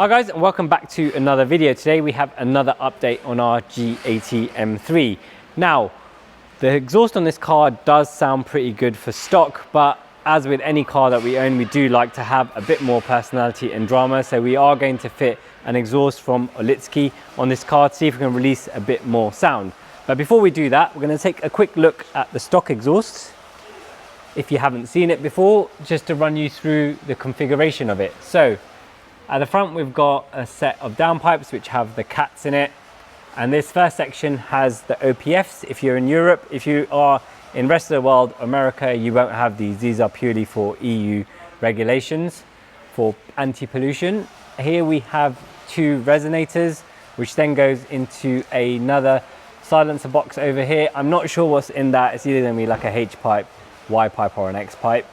Hi guys, and welcome back to another video. Today we have another update on our G80 M3. Now, the exhaust on this car does sound pretty good for stock, but as with any car that we own, we do like to have a bit more personality and drama. So we are going to fit an exhaust from Aulitzky on this car to see if we can release a bit more sound. But before we do that, we're going to take a quick look at the stock exhaust. If you haven't seen it before, just to run you through the configuration of it. So at the front, we've got a set of downpipes which have the cats in it. And this first section has the OPFs. If you're in Europe, if you are in the rest of the world, America, you won't have these. These are purely for EU regulations for anti-pollution. Here we have two resonators, which then goes into another silencer box over here. I'm not sure what's in that. It's either going to be like a H pipe, Y pipe, or an X pipe.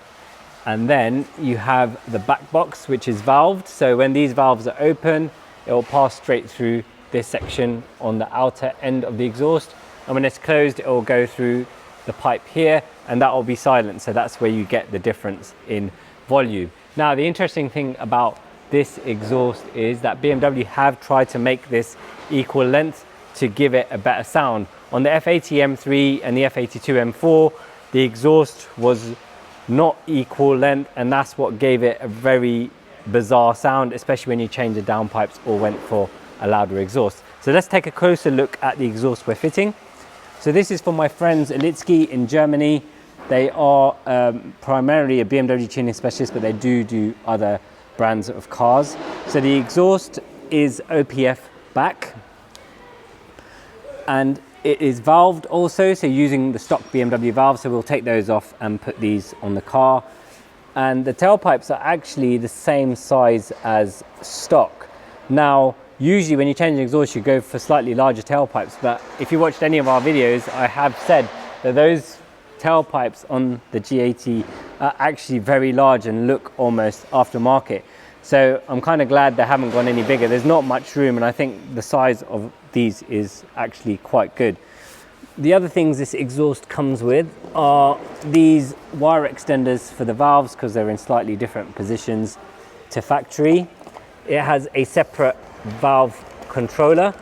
And then you have the back box, which is valved. So when these valves are open, it will pass straight through this section on the outer end of the exhaust. And when it's closed, it will go through the pipe here, and that will be silent. So that's where you get the difference in volume. Now, the interesting thing about this exhaust is that BMW have tried to make this equal length to give it a better sound. On the F80 M3 and the F82 M4, the exhaust was not equal length, and that's what gave it a very bizarre sound, especially when you change the downpipes or went for a louder exhaust. So let's take a closer look at the exhaust we're fitting. So this is from my friends Aulitzky in Germany. They are primarily a BMW tuning specialist, but they do other brands of cars. So the exhaust is OPF back, and it is valved also, so using the stock BMW valves. So we'll take those off and put these on the car. And the tailpipes are actually the same size as stock. Now, usually when you change an exhaust, you go for slightly larger tailpipes, but if you watched any of our videos, I have said that those tailpipes on the G80 are actually very large and look almost aftermarket. So I'm kind of glad they haven't gone any bigger. There's not much room, and I think the size of these is actually quite good. The other things this exhaust comes with are these wire extenders for the valves, because they're in slightly different positions to factory. It has a separate valve controller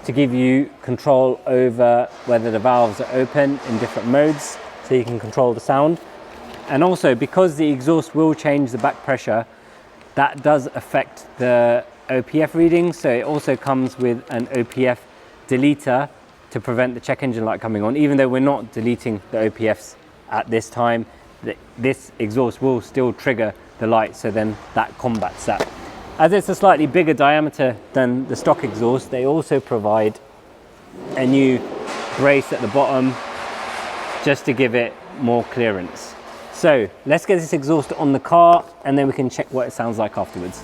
to give you control over whether the valves are open in different modes, so you can control the sound. And also, because the exhaust will change the back pressure, that does affect the OPF reading. So it also comes with an OPF deleter to prevent the check engine light coming on. Even though we're not deleting the OPFs at this time, this exhaust will still trigger the light, so then that combats that. As it's a slightly bigger diameter than the stock exhaust, they also provide a new brace at the bottom just to give it more clearance. So let's get this exhaust on the car, and then we can check what it sounds like afterwards.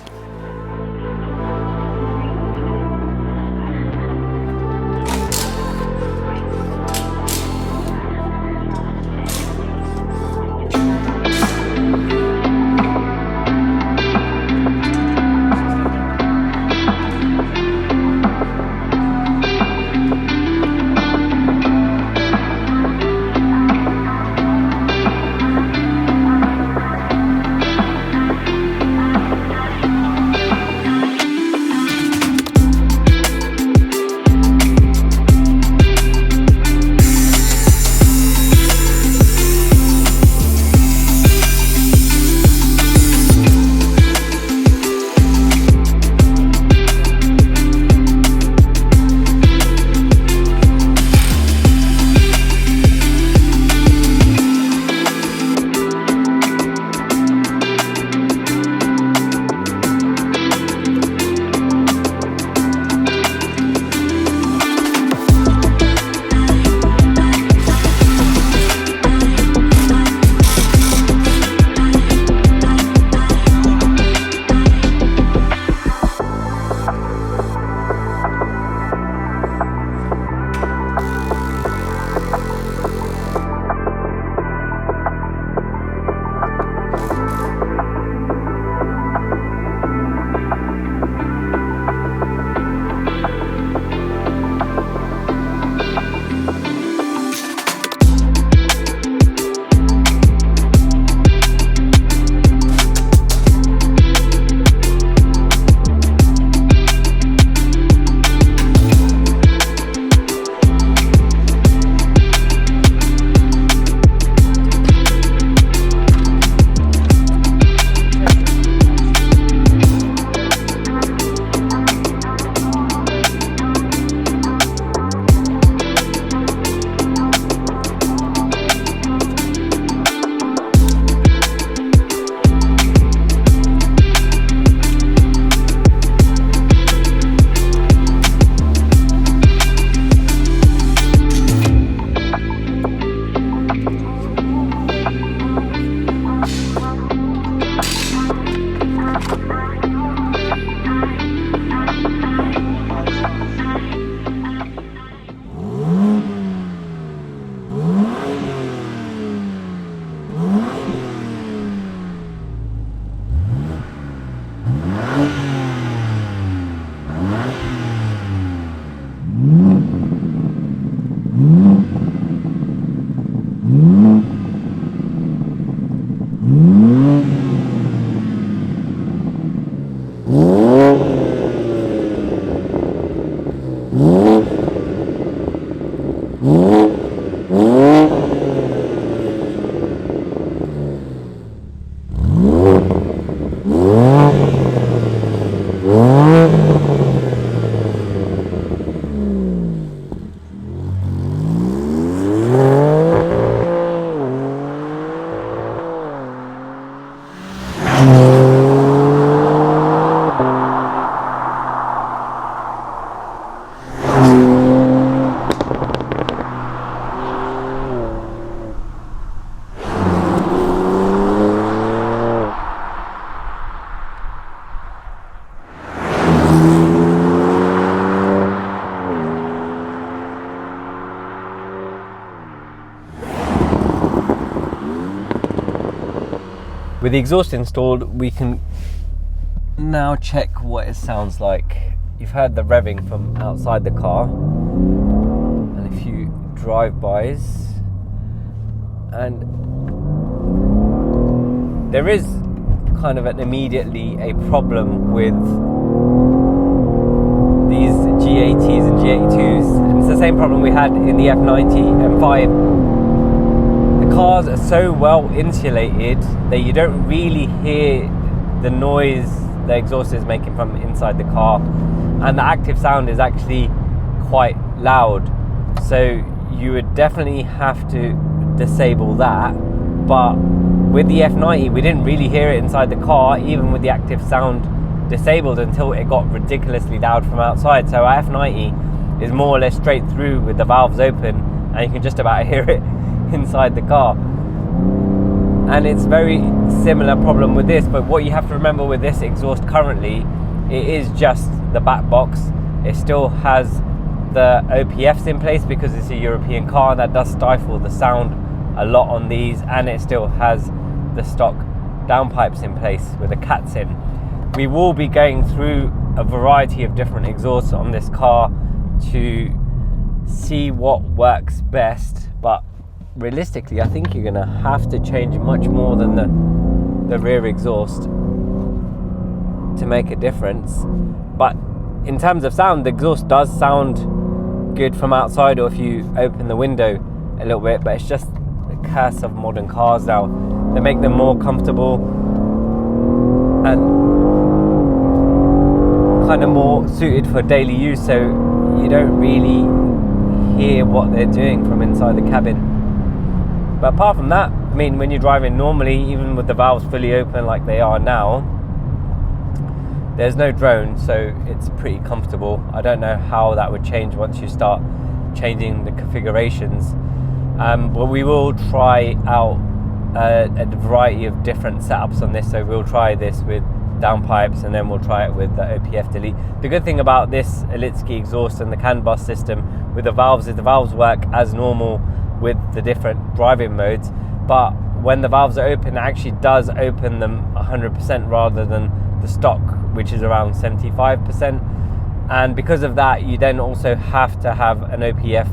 With the exhaust installed, we can now check what it sounds like. You've heard the revving from outside the car and a few drive-bys, and there is kind of immediately a problem with these G80s and G82s, and it's the same problem we had in the F90 M5. The cars are so well insulated that you don't really hear the noise the exhaust is making from inside the car, and the active sound is actually quite loud, so you would definitely have to disable that. But with the F90 we didn't really hear it inside the car, even with the active sound disabled, until it got ridiculously loud from outside. So our F90 is more or less straight through with the valves open, and you can just about hear it inside the car. And it's very similar problem with this, but what you have to remember with this exhaust currently, it is just the back box. It still has the OPFs in place because it's a European car, and that does stifle the sound a lot on these, and it still has the stock downpipes in place with the cats in. We will be going through a variety of different exhausts on this car to see what works best, but realistically I think you're gonna have to change much more than the rear exhaust to make a difference. But in terms of sound, the exhaust does sound good from outside, or if you open the window a little bit, but it's just the curse of modern cars now. They make them more comfortable and kind of more suited for daily use, so you don't really hear what they're doing from inside the cabin. But apart from that, I mean, when you're driving normally, even with the valves fully open like they are now, there's no drone, so it's pretty comfortable. I don't know how that would change once you start changing the configurations. But we will try out a variety of different setups on this. So we'll try this with downpipes, and then we'll try it with the OPF delete. The good thing about this Aulitzky exhaust and the CAN bus system with the valves is the valves work as normal with the different driving modes, but when the valves are open, it actually does open them 100% rather than the stock, which is around 75%. And because of that, you then also have to have an OPF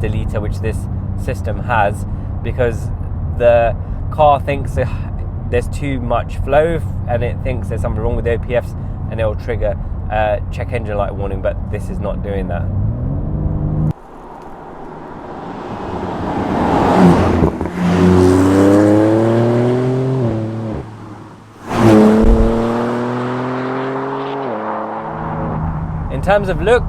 deleter, which this system has, because the car thinks there's too much flow and it thinks there's something wrong with the OPFs, and it will trigger a check engine light warning, but this is not doing that. In terms of look,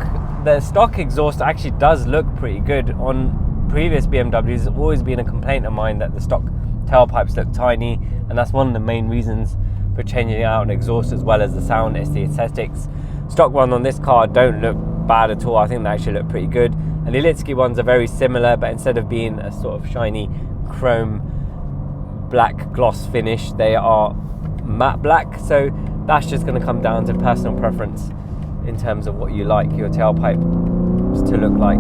the stock exhaust actually does look pretty good. On previous BMWs, it's always been a complaint of mine that the stock tailpipes look tiny, and that's one of the main reasons for changing out an exhaust, as well as the sound. It's the aesthetics. Stock ones on this car don't look bad at all. I think they actually look pretty good, and the Aulitzky ones are very similar, but instead of being a sort of shiny chrome black gloss finish, they are matte black. So that's just going to come down to personal preference in terms of what you like your tailpipe to look like.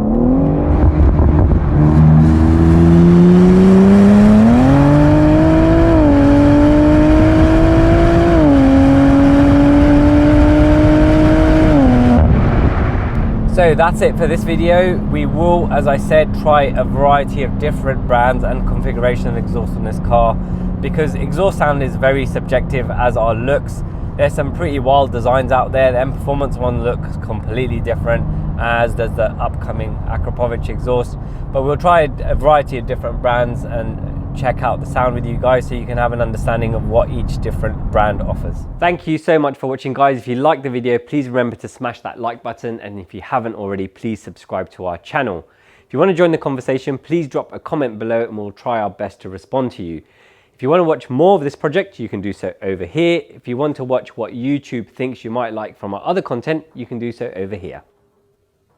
So that's it for this video. We will, as I said, try a variety of different brands and configuration of exhaust on this car, because exhaust sound is very subjective, as are looks. There's some pretty wild designs out there. The M Performance one looks completely different, as does the upcoming Akrapovic exhaust. But we'll try a variety of different brands and check out the sound with you guys so you can have an understanding of what each different brand offers. Thank you so much for watching, guys. If you liked the video, please remember to smash that like button, and if you haven't already, please subscribe to our channel. If you want to join the conversation, please drop a comment below and we'll try our best to respond to you. If you want to watch more of this project, you can do so over here. If you want to watch what YouTube thinks you might like from our other content, you can do so over here.